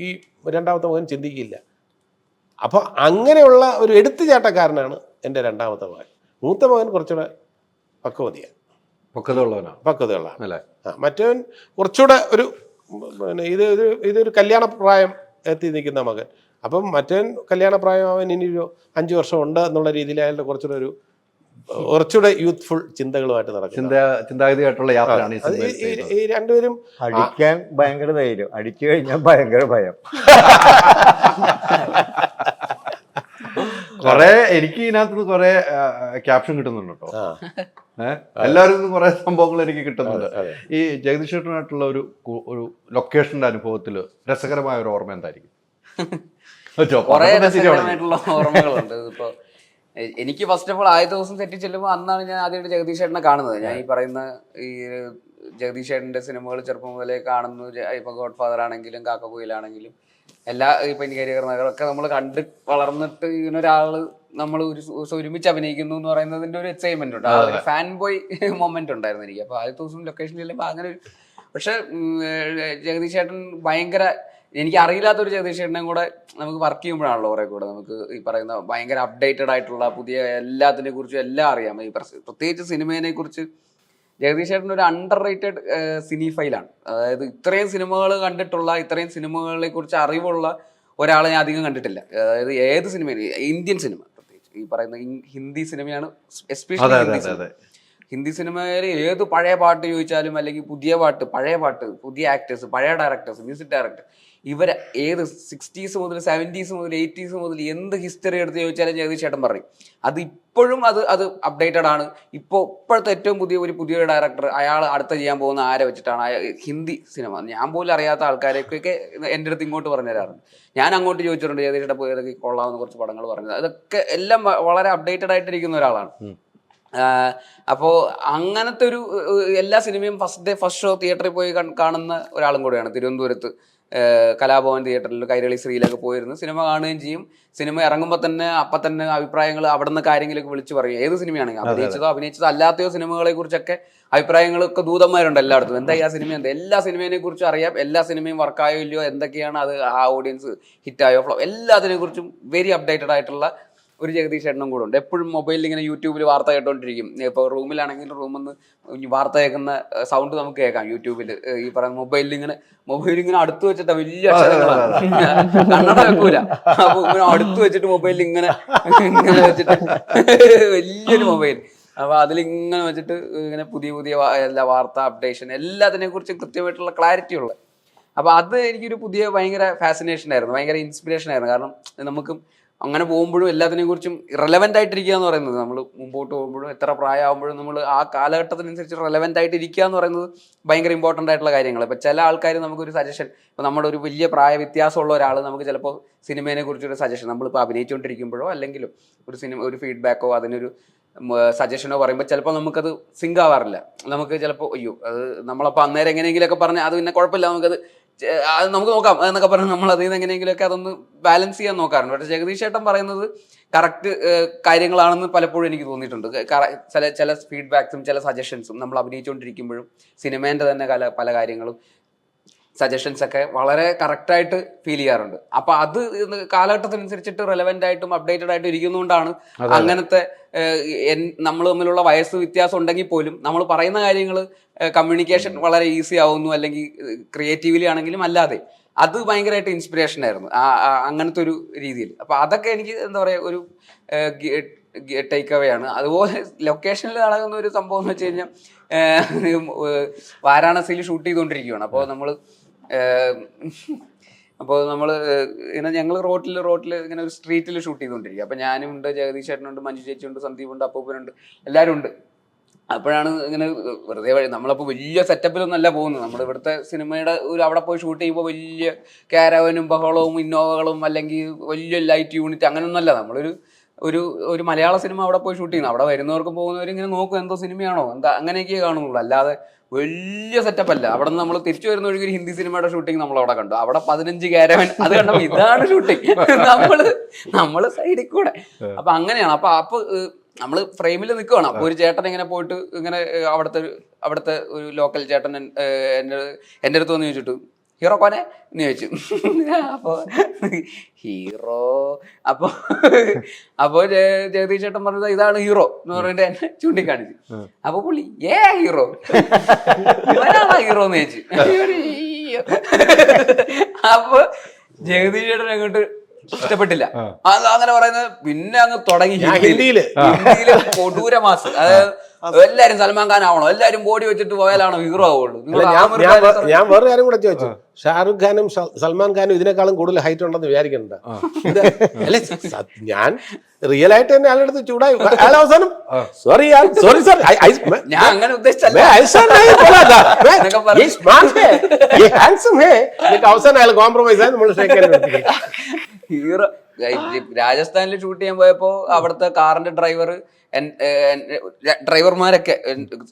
ഈ രണ്ടാമത്തെ മകൻ ചിന്തിക്കില്ല. അപ്പോൾ അങ്ങനെയുള്ള ഒരു എടുത്തുചാട്ടക്കാരനാണ് എൻ്റെ രണ്ടാമത്തെ മകൻ. മൂത്ത മകൻ കുറച്ചുകൂടെ പക്വതയുള്ളവനാണ് അല്ലേ? മറ്റവൻ കുറച്ചുകൂടെ ഒരു പിന്നെ ഇതൊരു കല്യാണപ്രായം എത്തി നിൽക്കുന്ന മകൻ. അപ്പം മറ്റവൻ കല്യാണപ്രായം അവൻ ഇനി ഒരു 5 വർഷം ഉണ്ട് എന്നുള്ള രീതിയിൽ അയാളുടെ കുറച്ചുകൂടെ യൂത്ത്ഫുൾ ചിന്തകളുമായിട്ട് നടക്കും. ചിന്താഗതിയായിട്ടുള്ള യാത്രയാണ് ഈ രണ്ടുപേരും. അടിക്കാൻ ഭയങ്കര ധൈര്യം, അടിച്ചു കഴിഞ്ഞാൽ ഭയങ്കര ഭയം. കൊറേ എനിക്ക് ഇതിനകത്ത് കുറെ ക്യാപ്ഷൻ കിട്ടുന്നുണ്ട് കേട്ടോ. എല്ലാവരും കുറെ സംഭവങ്ങൾ എനിക്ക് കിട്ടുന്നുണ്ട്. ഈ ജഗദീഷ് ചേട്ടനായിട്ടുള്ള ഒരു ലൊക്കേഷന്റെ അനുഭവത്തിൽ രസകരമായ ഒരു ഓർമ്മ എന്തായിരിക്കും? കുറെ രസകരമായിട്ടുള്ള ഓർമ്മകളുണ്ട്. ഇപ്പൊ എനിക്ക് ഫസ്റ്റ് ഓഫ് ഓൾ ആദ്യ ദിവസം സെറ്റിൽ ചെല്ലുമ്പോൾ അന്നാണ് ഞാൻ ആദ്യമായിട്ട് ജഗദീഷ് ചേട്ടനെ കാണുന്നത്. ഞാൻ ഈ പറയുന്ന ഈ ജഗദീഷ് ചേട്ടന്റെ സിനിമകൾ ചെറുപ്പം മുതലേ കാണുന്നു. ഇപ്പൊ ഗോഡ് ഫാദർ ആണെങ്കിലും കാക്കക്കുയിലാണെങ്കിലും എല്ലാ ഇപ്പൊ എനിക്ക് കരിയർ നഗറൊക്കെ നമ്മൾ കണ്ട് വളർന്നിട്ട് ഇങ്ങനെ ഒരാള് നമ്മൾ ഒരുമിച്ച് അഭിനയിക്കുന്നു എന്ന് പറയുന്നതിന്റെ ഒരു എക്സൈറ്റ്മെന്റ് ഉണ്ട്. ആ ഒരു ഫാൻ ബോയ് മൊമെന്റ് ഉണ്ടായിരുന്നു എനിക്ക്. അപ്പൊ ആദ്യത്തെ ദിവസം ലൊക്കേഷനിൽ ചെല്ലുമ്പോൾ അങ്ങനെ. പക്ഷെ ജഗദീഷ് ചേട്ടൻ ഭയങ്കര, എനിക്ക് അറിയില്ലാത്തൊരു ജഗദീഷ് ചേട്ടനെയും കൂടെ നമുക്ക് വർക്ക് ചെയ്യുമ്പോഴാണല്ലോ കുറെ കൂടെ നമുക്ക് ഈ പറയുന്ന ഭയങ്കര അപ്ഡേറ്റഡ് ആയിട്ടുള്ള പുതിയ എല്ലാത്തിനെ കുറിച്ചും എല്ലാം അറിയാം. ഈ പ്രത്യേകിച്ച് സിനിമയെ കുറിച്ച് ജഗദീഷ് ചേട്ടൻ ഒരു അണ്ടർ റേറ്റഡ് സിനിഫൈലാണ്. അതായത് ഇത്രയും സിനിമകൾ കണ്ടിട്ടുള്ള, ഇത്രയും സിനിമകളെ കുറിച്ച് അറിവുള്ള ഒരാളെ ഞാൻ അധികം കണ്ടിട്ടില്ല. അതായത് ഏത് സിനിമയും, ഇന്ത്യൻ സിനിമ പ്രത്യേകിച്ച് ഈ പറയുന്ന ഹിന്ദി സിനിമയാണ് എസ്പെഷ്യലി. ഹിന്ദി സിനിമയിൽ ഏത് പഴയ പാട്ട് ചോദിച്ചാലും, അല്ലെങ്കിൽ പുതിയ പാട്ട്, പഴയ പാട്ട്, പുതിയ ആക്ടേഴ്സ്, പഴയ ഡയറക്ടേഴ്സ്, മ്യൂസിക് ഡയറക്ടർ, ഇവരെ ഏത് 60s മുതൽ 70s മുതൽ 80s മുതൽ എന്ത് ഹിസ്റ്ററി എടുത്ത് ചോദിച്ചാലും ജഗദീഷ് ചേട്ടൻ പറയും. അത് ഇപ്പോഴും അത് അപ്ഡേറ്റഡ് ആണ്. ഇപ്പോഴത്തെ ഏറ്റവും പുതിയൊരു ഡയറക്ടർ അയാൾ അടുത്ത ചെയ്യാൻ പോകുന്ന ആരെ വെച്ചിട്ടാണ് ഹിന്ദി സിനിമ ഞാൻ പോലും അറിയാത്ത ആൾക്കാരൊക്കെ എൻ്റെ അടുത്ത് ഇങ്ങോട്ട് പറഞ്ഞു തരാറുണ്ട്. ഞാൻ അങ്ങോട്ട് ചോദിച്ചിട്ടുണ്ട് ജഗദീഷ് ചേട്ടൻ പോയി ഏതൊക്കെ കൊള്ളാവുന്ന കുറച്ച് പടങ്ങൾ പറഞ്ഞത്. അതൊക്കെ എല്ലാം വളരെ അപ്ഡേറ്റഡ് ആയിട്ടിരിക്കുന്ന ഒരാളാണ്. അപ്പോൾ അങ്ങനത്തെ ഒരു എല്ലാ സിനിമയും ഫസ്റ്റ് ഷോ തിയേറ്ററിൽ പോയി കാണുന്ന ഒരാളും കൂടെയാണ്. തിരുവനന്തപുരത്ത് കലാഭവൻ തിയേറ്ററിൽ കൈരളി ശ്രീയിലൊക്കെ പോയിരുന്നു സിനിമ കാണുകയും ചെയ്യും. സിനിമ ഇറങ്ങുമ്പോൾ തന്നെ അപ്പം തന്നെ അഭിപ്രായങ്ങൾ അവിടെ നിന്ന് കാര്യങ്ങളൊക്കെ വിളിച്ചു പറയും. ഏത് സിനിമയാണെങ്കിൽ അഭിനയിച്ചതോ അല്ലാത്തയോ സിനിമകളെ കുറിച്ചൊക്കെ അഭിപ്രായങ്ങളൊക്കെ ദൂതന്മാരുണ്ട് എല്ലായിടത്തും. എന്താ ആ സിനിമ, എന്താ എല്ലാ സിനിമയെ കുറിച്ചും അറിയാം, എല്ലാ സിനിമയും വർക്കായോ ഇല്ലയോ, എന്തൊക്കെയാണ് അത്, ആ ഓഡിയൻസ് ഹിറ്റായോ ഫ്ലോ, എല്ലാത്തിനെ കുറിച്ചും വെരി അപ്ഡേറ്റഡ് ആയിട്ടുള്ള ഒരു ജഗദീഷ് ചേട്ടനും കൂടെ ഉണ്ട്. എപ്പോഴും മൊബൈലിൽ ഇങ്ങനെ യൂട്യൂബിൽ വാർത്ത കേട്ടോണ്ടിരിക്കും. ഇപ്പോൾ റൂമിലാണെങ്കിൽ റൂമിൽ നിന്ന് വാർത്ത കേൾക്കുന്ന സൗണ്ട് നമുക്ക് കേൾക്കാം യൂട്യൂബിൽ. ഈ പറയുന്ന മൊബൈൽ ഇങ്ങനെ അടുത്ത് വെച്ചിട്ട് വലിയ അക്ഷരങ്ങളാണ്, കണ്ണട വെക്കൂല. അപ്പൊ ഇങ്ങനെ അടുത്ത് വെച്ചിട്ട് മൊബൈലിൽ ഇങ്ങനെ വെച്ചിട്ട് വലിയൊരു മൊബൈൽ, അപ്പൊ അതിലിങ്ങനെ വെച്ചിട്ട് ഇങ്ങനെ പുതിയ എല്ലാ വാർത്ത അപ്ഡേഷൻ എല്ലാത്തിനെ കുറിച്ച് കൃത്യമായിട്ടുള്ള ക്ലാരിറ്റി ഉള്ളത്. അപ്പൊ അത് എനിക്കൊരു ഭയങ്കര ഫാസിനേഷൻ ആയിരുന്നു, ഭയങ്കര ഇൻസ്പിറേഷൻ ആയിരുന്നു. കാരണം നമുക്ക് അങ്ങനെ പോകുമ്പോഴും എല്ലാത്തിനെയും കുറിച്ചും റെലവെന്റ് ആയിട്ടിരിക്കുക എന്ന് പറയുന്നത്, നമ്മൾ മുമ്പോട്ട് പോകുമ്പോഴും എത്ര പ്രായമാകുമ്പോഴും നമ്മൾ ആ കാലഘട്ടത്തിനനുസരിച്ച് റെലവെന്റ് ആയിട്ട് ഇരിക്കുക എന്ന് പറയുന്നത് ഭയങ്കര ഇമ്പോർട്ടൻ്റ് ആയിട്ടുള്ള കാര്യങ്ങൾ. ഇപ്പം ചില ആൾക്കാർ നമുക്കൊരു സജഷൻ, ഇപ്പോൾ നമ്മുടെ ഒരു വലിയ പ്രായ വ്യത്യാസമുള്ള ഒരാൾ നമുക്ക് ചിലപ്പോൾ സിനിമയെ കുറിച്ചൊരു സജഷൻ, നമ്മളിപ്പോൾ അഭിനയിച്ചുകൊണ്ടിരിക്കുമ്പോഴോ അല്ലെങ്കിലും ഒരു ഫീഡ്ബാക്കോ അതിനൊരു സജഷനോ പറയുമ്പോൾ ചിലപ്പോൾ നമുക്കത് സിങ്ക് ആവാറില്ല. നമുക്ക് ചിലപ്പോൾ അയ്യോ അത് നമ്മളപ്പോൾ അന്നേരം എങ്ങനെയെങ്കിലുമൊക്കെ പറഞ്ഞ് അത് പിന്നെ കുഴപ്പമില്ല, അത് നമുക്ക് നോക്കാം എന്നൊക്കെ പറഞ്ഞ് നമ്മൾ അതിൽ നിന്ന് എങ്ങനെയെങ്കിലുമൊക്കെ അതൊന്ന് ബാലൻസ് ചെയ്യാൻ നോക്കാറുണ്ട്. പക്ഷേ ജഗദീഷ് ചേട്ടൻ പറയുന്നത് കറക്റ്റ് കാര്യങ്ങളാണെന്ന് പലപ്പോഴും എനിക്ക് തോന്നിയിട്ടുണ്ട്. ചില ഫീഡ്ബാക്സും ചില സജഷൻസും നമ്മൾ അഭിനയിച്ചുകൊണ്ടിരിക്കുമ്പോഴും സിനിമേൻ്റെ തന്നെ പല കാര്യങ്ങളും സജഷൻസ് ഒക്കെ വളരെ കറക്റ്റായിട്ട് ഫീൽ ചെയ്യാറുണ്ട്. അപ്പൊ അത് കാലഘട്ടത്തിനനുസരിച്ചിട്ട് റെലവെന്റ് ആയിട്ടും അപ്ഡേറ്റഡ് ആയിട്ടും ഇരിക്കുന്നതുകൊണ്ടാണ് അങ്ങനത്തെ നമ്മൾ തമ്മിലുള്ള വയസ്സ് വ്യത്യാസം ഉണ്ടെങ്കിൽ പോലും നമ്മൾ പറയുന്ന കാര്യങ്ങൾ കമ്മ്യൂണിക്കേഷൻ വളരെ ഈസി ആവുന്നു, അല്ലെങ്കിൽ ക്രിയേറ്റീവ്ലി ആണെങ്കിലും അല്ലാതെ അത് ഭയങ്കരമായിട്ട് ഇൻസ്പിറേഷൻ ആയിരുന്നു അങ്ങനത്തെ ഒരു രീതിയിൽ. അപ്പൊ അതൊക്കെ എനിക്ക് എന്താ പറയുക ഒരു ടേക്ക് അവേ ആണ്. അതുപോലെ ലൊക്കേഷനിൽ നടക്കുന്ന ഒരു സംഭവം എന്ന് വെച്ച് കഴിഞ്ഞാൽ വാരാണസിയിൽ ഷൂട്ട് ചെയ്തുകൊണ്ടിരിക്കുകയാണ്. അപ്പോൾ നമ്മൾ ഇങ്ങനെ ഞങ്ങൾ റോട്ടിൽ ഇങ്ങനെ ഒരു സ്ട്രീറ്റിൽ ഷൂട്ട് ചെയ്തുകൊണ്ടിരിക്കുക. അപ്പം ഞാനും ഉണ്ട്, ജഗദീഷ് ചേട്ടനുണ്ട്, മഞ്ജു ചേച്ചിയുണ്ട്, സന്ദീപുണ്ട്, അപ്പൂപ്പനുണ്ട്, എല്ലാവരും ഉണ്ട്. അപ്പോഴാണ് ഇങ്ങനെ വെറുതെ നമ്മളപ്പോൾ വലിയ സെറ്റപ്പിലൊന്നല്ല പോകുന്നത്. നമ്മൾ ഇവിടുത്തെ സിനിമയുടെ അവിടെ പോയി ഷൂട്ട് ചെയ്യുമ്പോൾ വലിയ കാരവനും ബഹളവും ഇന്നോവകളും അല്ലെങ്കിൽ വലിയ ലൈറ്റ് യൂണിറ്റ് അങ്ങനെയൊന്നുമല്ല. ഒരു മലയാള സിനിമ അവിടെ പോയി ഷൂട്ട് ചെയ്യുന്നു. അവിടെ വരുന്നവർക്ക് പോകുന്നവർ ഇങ്ങനെ നോക്കും എന്തോ സിനിമയാണോ എന്താ അങ്ങനെയൊക്കെ കാണുന്നുള്ളൂ, അല്ലാതെ വലിയ സെറ്റപ്പ് അല്ല. അവിടെ നിന്ന് നമ്മൾ തിരിച്ചു വരുന്ന ഒഴുകി ഒരു ഹിന്ദി സിനിമയുടെ ഷൂട്ടിംഗ് നമ്മൾ അവിടെ കണ്ടു. അവിടെ 15 കാരവൻ, അത് കണ്ടപ്പോൾ ഇതാണ് ഷൂട്ടിംഗ്, നമ്മള് സൈഡിൽ കൂടെ. അപ്പൊ അങ്ങനെയാണ്. അപ്പൊ നമ്മൾ ഫ്രെയിമിൽ നിൽക്കുകയാണ്. അപ്പോൾ ഒരു ചേട്ടൻ ഇങ്ങനെ പോയിട്ട് ഇങ്ങനെ അവിടുത്തെ ഒരു ലോക്കൽ ചേട്ടൻ എൻ്റെ അടുത്ത് വന്ന് ചോദിച്ചിട്ട് ഹീറോ കോനെ എന്ന് ചോദിച്ചു. അപ്പോൾ ഹീറോ അപ്പോൾ ജഗദീഷ് ചേട്ടൻ പറഞ്ഞത് ഇതാണ് ഹീറോ എന്ന് പറഞ്ഞിട്ട് എന്നെ ചൂണ്ടിക്കാണിച്ചു. അപ്പൊ പുള്ളി ഹീറോ ഹീറോ എന്ന് ചോദിച്ചു. അപ്പൊ ജഗദീഷ് ചേട്ടൻ അങ്ങോട്ട് ഇഷ്ടപ്പെട്ടില്ല. അങ്ങനെ പറയുന്നത് പിന്നെ അങ്ങ് തുടങ്ങി ഹിന്ദിയില് കൊടൂര മാസ്. അതായത് എല്ലാരും സൽമാൻ ഖാൻ ആവണോ, എല്ലാരും ബോഡി വെച്ചിട്ട് പോയാലാണോ ഹീറോ ആവുള്ളൂ. ഞാൻ വേറെ കാര്യം കൂടെ ചോദിച്ചു, ഷാറുഖ് ഖാനും സൽമാൻ ഖാനും ഇതിനേക്കാളും കൂടുതൽ ഹൈറ്റ് ഉണ്ടെന്ന് വിചാരിക്കണ്ട. അല്ലെ ഞാൻ റിയൽ ആയിട്ട് തന്നെ അയാളുടെ അടുത്ത് ചൂടായി. അയാൾ അവസാനം സോറി സർ ഞാൻ അങ്ങനെ ഉദ്ദേശിച്ചല്ല, അവസാനം അയാൾ കോംപ്രമൈസ് ആയി നമ്മൾ ഹീറോ. രാജസ്ഥാനിൽ ഷൂട്ട് ചെയ്യാൻ പോയപ്പോ അവിടുത്തെ കാറിന്റെ ഡ്രൈവർമാരൊക്കെ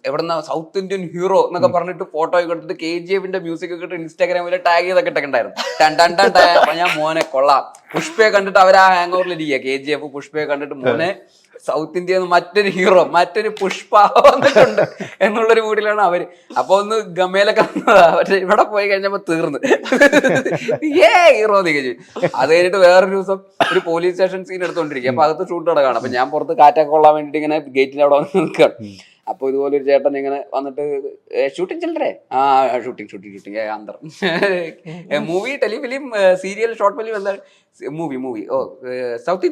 എവിടെന്ന സൗത്ത് ഇന്ത്യൻ ഹീറോ എന്നൊക്കെ പറഞ്ഞിട്ട് ഫോട്ടോ ഒക്കെ എടുത്തിട്ട് KGF മ്യൂസിക് ഒക്കെ ഇട്ട് ഇൻസ്റ്റാഗ്രാമിൽ ടാഗ് ചെയ്തൊക്കെ ഇട്ടിട്ടുണ്ടായിരുന്നു. അപ്പൊ ഞാൻ മോനെ കൊള്ളാം, പുഷ്പയെ കണ്ടിട്ട് അവരാ ഹാങ് ഓവറിലിരിക്കുക. KGF പുഷ്പയെ കണ്ടിട്ട് മോനെ സൗത്ത് ഇന്ത്യയിൽ മറ്റൊരു ഹീറോ, മറ്റൊരു പുഷ്പ വന്നിട്ടുണ്ട് എന്നുള്ളൊരു മൂഡിലാണ് അവര്. അപ്പൊ ഒന്ന് ഗമയിലൊക്കെ പക്ഷെ ഇവിടെ പോയി കഴിഞ്ഞപ്പോ തീർന്ന് ഹീറോ തികച്ചു. അത് കഴിഞ്ഞിട്ട് വേറൊരു ദിവസം ഒരു പോലീസ് സ്റ്റേഷൻ സീൻ എടുത്തോണ്ടിരിക്കുക. അപ്പൊ അകത്ത് ഷൂട്ട് നടക്കുകയാണ്. അപ്പൊ ഞാൻ പുറത്ത് കാറ്റൊക്കെ കൊള്ളാൻ വേണ്ടിട്ട് ഇങ്ങനെ ഗേറ്റിന്റെ അവിടെ വന്ന് നിൽക്കുകയാണ്. അപ്പൊ ഇതുപോലെ ഒരു ചേട്ടൻ ഇങ്ങനെ വന്നിട്ട് ഷൂട്ടിംഗ് ചില്ലറേ ഷൂട്ടിംഗ് അന്തർ movie, telefilm, serial, short film, എന്താ മൂവി സൗത്ത്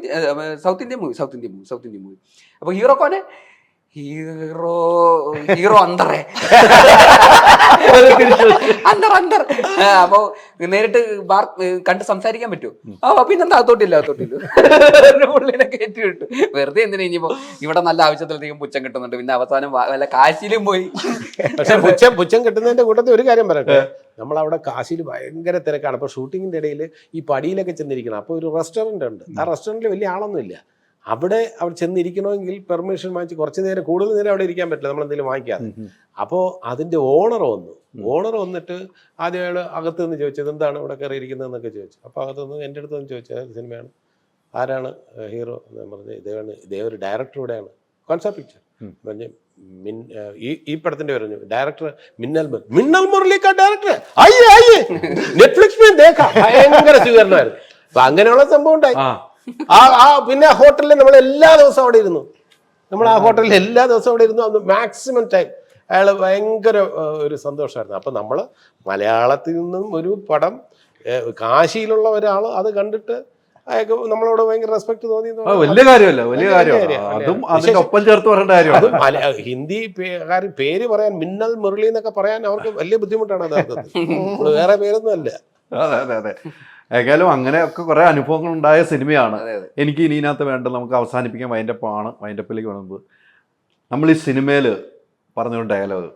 ഇന്ത്യൻ മൂവി. അപ്പൊ ഹീറോ കോനെ ഹീറോ അന്തറേ അന്തർ. അപ്പൊ നേരിട്ട് കണ്ട് സംസാരിക്കാൻ പറ്റുമോ? പിന്നെന്താ അകത്തോട്ടില്ല പുള്ളിനെ കയറ്റി വിട്ടു. വെറുതെ എന്തിനാ ഇനിയിപ്പോ ഇവിടെ നല്ല ആവശ്യത്തിലധികം പുച്ഛം കിട്ടുന്നുണ്ട്, പിന്നെ അവസാനം വല്ല കാശിയിലും പോയി. പക്ഷെ പുച്ഛം കിട്ടുന്നതിന്റെ കൂട്ടത്തിൽ ഒരു കാര്യം പറയട്ടെ, നമ്മളവിടെ കാശിയിൽ ഭയങ്കര തിരക്കാണ്. അപ്പൊ ഷൂട്ടിങ്ങിന്റെ ഇടയിൽ ഈ പടിയിലൊക്കെ ചെന്നിരിക്കണം. അപ്പൊ ഒരു റെസ്റ്റോറന്റ് ഉണ്ട്, ആ റെസ്റ്റോറന്റിൽ വലിയ ആളൊന്നും ഇല്ല. അവിടെ ചെന്നിരിക്കണമെങ്കിൽ പെർമിഷൻ വാങ്ങിച്ച് കുറച്ച് നേരം കൂടുതൽ നേരം അവിടെ ഇരിക്കാൻ പറ്റില്ല, നമ്മൾ എന്തെങ്കിലും വാങ്ങിക്കാതെ. അപ്പോൾ അതിൻ്റെ ഓണർ വന്നു. ഓണർ വന്നിട്ട് ആദ്യം അയാൾ അകത്ത് നിന്ന് ചോദിച്ചത് എന്താണ് ഇവിടെ കയറിയിരിക്കുന്നതെന്നൊക്കെ ചോദിച്ചു. അപ്പോൾ അകത്ത് നിന്ന് എൻ്റെ അടുത്ത് നിന്ന് ചോദിച്ചു ഏത് സിനിമയാണ്, ആരാണ് ഹീറോ എന്ന് പറഞ്ഞ് ഇതേ ഒരു ഡയറക്ടർ ഇവിടെയാണ് കോൺസെപ്റ്റ് പിക്ചർ പറഞ്ഞ് ഈ പടത്തിന്റെ പറഞ്ഞു ഡയറക്ടർ മിന്നൽ മുരളിക്കാ ഡയറക്ടർ നെറ്റ്ഫ്ലിക്സ് ഭയങ്കര സ്വീകരണമായിരുന്നു. അപ്പൊ അങ്ങനെയുള്ള സംഭവം ഉണ്ടായി. പിന്നെ ആ ഹോട്ടലിൽ നമ്മൾ എല്ലാ ദിവസവും അവിടെ ഇരുന്നു. നമ്മൾ ആ ഹോട്ടലിൽ എല്ലാ ദിവസവും അവിടെ ഇരുന്നു. അന്ന് മാക്സിമം ടൈം അയാൾ ഭയങ്കര ഒരു സന്തോഷമായിരുന്നു. അപ്പം നമ്മൾ മലയാളത്തിൽ നിന്നും ഒരു പടം കാശിയിലുള്ള ഒരാൾ അത് കണ്ടിട്ട് അയാൾക്ക് നമ്മളോട് ഭയങ്കര റെസ്പെക്ട് തോന്നി. വലിയ കാര്യമല്ല, വലിയ കാര്യമാണ്. അതും അതിന്റെ ഒപ്പം ചേർത്ത് പറയേണ്ട കാര്യമാണ്. ഹിന്ദി പേര് പറയാൻ മിന്നൽ മുരളി എന്നൊക്കെ പറയാൻ അവർക്ക് വലിയ ബുദ്ധിമുട്ടാണ്. യഥാർത്ഥത്തിൽ വേറെ പേരൊന്നും അല്ല. അതെ അതെ അതെ. ഏതായാലും അങ്ങനെയൊക്കെ കുറെ അനുഭവങ്ങൾ ഉണ്ടായ സിനിമയാണ്. എനിക്ക് ഇനി ഇതിനകത്ത് വേണ്ടത് നമുക്ക് അവസാനിപ്പിക്കാൻ വൈൻഡപ്പാണ്. വൈൻഡപ്പിലേക്ക് വേണമെങ്കിൽ നമ്മൾ ഈ സിനിമയിൽ പറഞ്ഞൊരു ഡയലോഗ്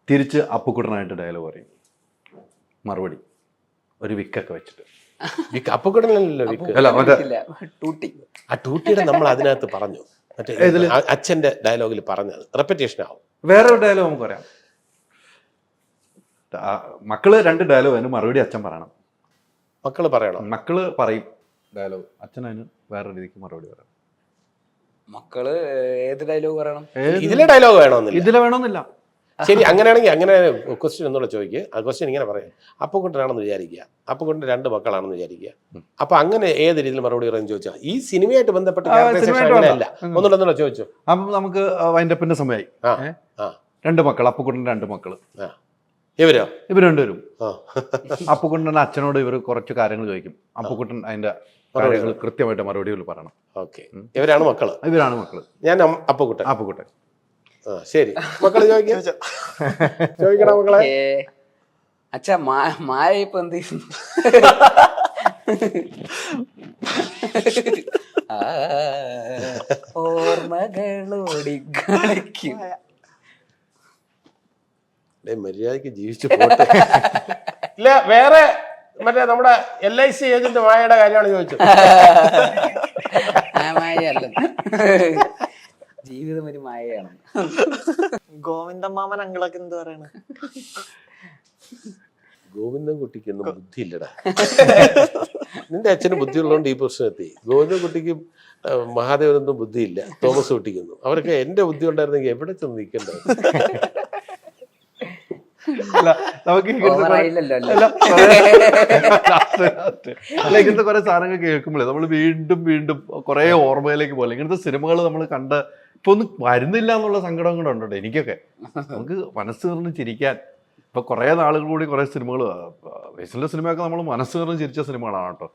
തിരിച്ച് അപ്പുക്കുട്ടനായിട്ട് ഡയലോഗ് പറയും. മറുപടി ഒരു വിക്കൊക്കെ വെച്ചിട്ട്. അപ്പുക്കുട്ടനല്ലോ വിക്ക്. അല്ല മറ്റേ ആ ടൂട്ടിയുടെ നമ്മൾ അതിനകത്ത് പറഞ്ഞു. മറ്റേ അച്ഛന്റെ ഡയലോഗിൽ പറഞ്ഞത് റെപ്പറ്റേഷൻ ആവും. വേറൊരു ഡയലോഗ് നമുക്ക് പറയാം. മക്കള് 2 ഡയലോഗ് അതിന് മറുപടി അച്ഛൻ പറയണം. മക്കള് പറയണം. മക്കള് പറയും ഡയലോഗ്, അച്ഛൻ അതിന് വേറെ രീതിക്ക് മറുപടി പറയണം. മക്കള് ഏത് ഡയലോഗ് പറയണം? ഇതിലെ ഡയലോഗ് വേണമെന്നില്ല. ഇതിലെ വേണമെന്നില്ല. ശരി, അങ്ങനെയാണെങ്കിൽ അങ്ങനെ ക്വസ്റ്റ്യൻ ഒന്നുകൂടെ ചോദിക്കുക. ആ ക്വസ്റ്റ്യൻ ഇങ്ങനെ പറയാം. അപ്പുക്കുട്ടനാണെന്ന് വിചാരിക്കുക, അപ്പുക്കുട്ടൻ 2 മക്കളാണെന്ന് വിചാരിക്കുക. അപ്പൊ അങ്ങനെ ഏത് രീതിയിൽ മറുപടി പറയുന്നത് ചോദിച്ചാൽ ഈ സിനിമയായിട്ട് ബന്ധപ്പെട്ട അങ്ങനെയല്ല. ഒന്നുകൂടെ ചോദിച്ചു. അപ്പം നമുക്ക് വൈൻഡപ്പിന്റെ സമയമായി. 2 മക്കൾ, അപ്പുക്കുട്ടൻ 2 മക്കള്. ഇവരോ? ഇവർ 2 പേരും. അപ്പുക്കുട്ടൻ്റെ അച്ഛനോട് ഇവർ കുറച്ച് കാര്യങ്ങൾ ചോദിക്കും. അപ്പുക്കുട്ടൻ അതിന്റെ കാര്യങ്ങൾ കൃത്യമായിട്ട് മറുപടികൾ പറയണം. ഓക്കെ, ഇവരാണ് മക്കള്. ഇവരാണ് മക്കള്. ഞാൻ അപ്പുക്കുട്ടൻ. അപ്പുക്കുട്ടൻ. ശരി, മക്കള് ചോദിക്കണം മക്കളെ. അച്ഛാ മായ ഇപ്പൊ എന്ത് ചെയ്യുന്നു? ഓർമ്മകളോടി കളിക്കും. മര്യാദക്ക് ജീവിച്ചു പോട്ടെ. ഇല്ല, വേറെ മറ്റേ നമ്മുടെ LIC ഏജന്റ് മായയുടെ കാര്യമാണ് ചോദിച്ചത്. മായ ജീവിതം ഒരു മായയാണ്. ഗോവിന്ദൻ മാമൻ അങ്കിളൊക്കെ എന്ത് പറയണ? ഗോവിന്ദൻ കുട്ടിക്കൊന്നും ബുദ്ധിയില്ലടാ. നിന്റെ അച്ഛന് ബുദ്ധിയുള്ളതുകൊണ്ട് ഈ പ്രശ്നം എത്തി. ഗോവിന്ദൻ കുട്ടിക്കും മഹാദേവനൊന്നും ബുദ്ധിയില്ല. തോമസ് കുട്ടിക്കൊന്നും. അവരൊക്കെ എന്റെ ബുദ്ധി ഉണ്ടായിരുന്നെങ്കിൽ എവിടെ ചെന്ന് നിൽക്കണ്ടാവും. നമുക്ക് ഇങ്ങനത്തെ കുറെ സാധനങ്ങൾ കേൾക്കുമ്പോഴേ നമ്മൾ വീണ്ടും വീണ്ടും കുറെ ഓർമ്മയിലേക്ക് പോലെ ഇങ്ങനത്തെ സിനിമകൾ നമ്മൾ കണ്ട ഇപ്പൊ ഒന്നും വരുന്നില്ല എന്നുള്ള സങ്കടം കൂടെ ഉണ്ടോ എനിക്കൊക്കെ. നമുക്ക് മനസ്സ് തീർന്ന് ചിരിക്കാൻ ഇപ്പൊ കുറെ നാളുകൾ കൂടി കുറെ സിനിമകൾ, വയസ്സിലെ സിനിമയൊക്കെ നമ്മൾ മനസ്സ് തീർന്ന് ചിരിച്ച സിനിമകളാണ് കേട്ടോ.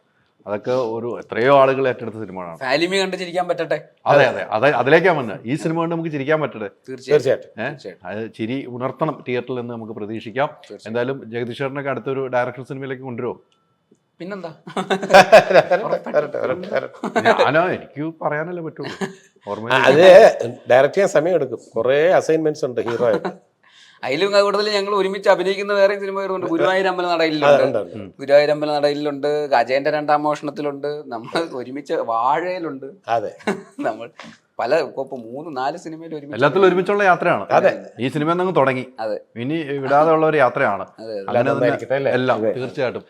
അതൊക്കെ ഒരു എത്രയോ ആളുകൾ ഏറ്റെടുത്ത സിനിമകളാണ്. ഫാലിമി കണ്ട് ചിരിക്കാൻ പറ്റട്ടെ. അതെ അതെ അതെ, അതിലേക്കാ വന്നത്. ഈ സിനിമ കൊണ്ട് നമുക്ക് ചിരിക്കാൻ പറ്റട്ടെ. തീർച്ചയായിട്ടും അത് ചിരി ഉണർത്തണം തിയേറ്ററിൽ നിന്ന് നമുക്ക് പ്രതീക്ഷിക്കാം. എന്തായാലും ജഗദീശ്വരനൊക്കെ അടുത്തൊരു ഡയറക്ടർ സിനിമയിലേക്ക് കൊണ്ടുവരുമോ? പിന്നെന്താ, ഞാനോ എനിക്ക് പറയാനല്ലേ പറ്റുള്ളൂ. ഓർമ്മ അത് ഡയറക്റ്റ് ചെയ്യാൻ സമയം എടുക്കും. കുറെ അസൈൻമെന്റ്സ് ഉണ്ട് ഹീറോ ആയിട്ട്. അതിലും കൂടുതൽ ഞങ്ങൾ ഒരുമിച്ച് അഭിനയിക്കുന്ന വേറെ സിനിമകളുണ്ട്. ഗുരുവായൂർ അമ്പല നടയിലുണ്ട്, ഗുരുവായൂർ അമ്പല നടയിലുണ്ട്, അജയന്റെ 2ാം മോഷണത്തിലുണ്ട്, നമ്മൾ ഒരുമിച്ച് വാഴയിലുണ്ട്. അതെ, നമ്മൾ പല 3-4 സിനിമയിൽ ഒരുമിച്ച് എല്ലാത്തിലും ഒരുമിച്ചുള്ള യാത്രയാണ്. അതെ, ഈ സിനിമ അങ്ങ് തുടങ്ങി. അതെ, ഇനി വിടാതെ ഉള്ള ഒരു യാത്രയാണ്. അങ്ങനെ എല്ലാം തീർച്ചയായിട്ടും